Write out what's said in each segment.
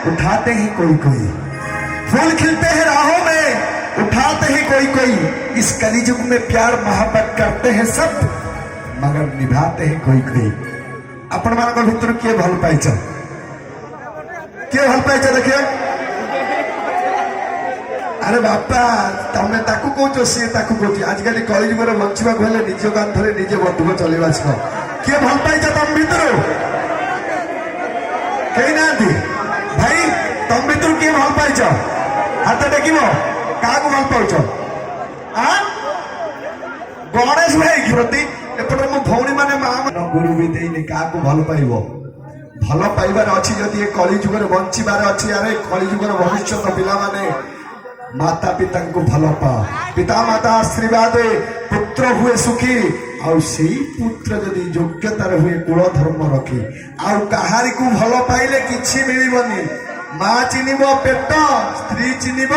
उठाते हैं कोई कोई, फूल खिलते हैं राहों में उठाते हैं कोई कोई। इस कलिजुग में प्यार मोहब्बत करते हैं सब, मगर निभाते हैं कोई कोई। आपण मान भर किए भल पाइच, किए भल पाइच देखिए। अरे बापा तमें ताकू कौच सी ताकू कौच। आजिकल कलिजुग बंचा हेल्ले निज कांधरे निजे बंधुक चलवा सिख। किए भल पाइच तम भितर कही ना भाई, तम भितर किए भल पाइच हाथ टेक क्या भल पाच? गणेश भाई प्रति एपटे मो भौणी माने मां गुरु भी देनी क्या भल पाइब। भल पाइबार अच्छी जदि कलिजुग बंचार अच्छी। अरे कलिजुग भविष्य पिला माने माता पिता को भल पा, पिता माता आशीर्वाद पुत्र हुए सुखी। आउ से पुत्र जदि योग्यतार हुए कुल धर्म रखी आउ कहारी को भल पाइले किछि मिलिबनी। माँ चिन्ह पेट, स्त्री चिन्ह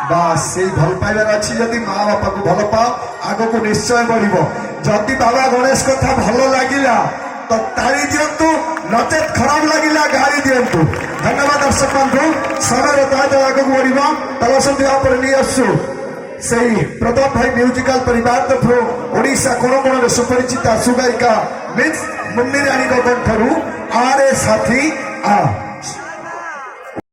बास से भल पाइबार अच्छी। जदि माँ बापा को भल पाओ आग को निश्चय बढ़। जदि बाबा गणेश कथा भल लगिला तो ताली दिंतु, नचेत खराब लगिला गाड़ी दिंतु। धन्यवाद दर्शक बंधु। समय आग को बढ़ तलसंदी नहीं आसु से प्रताप भाई म्यूजिकल परिवार तरफ ओडिशा कोण कोण सुपरिचिता सुगायिका मिस मुन्नी रानी कंठरू आरे साथी आ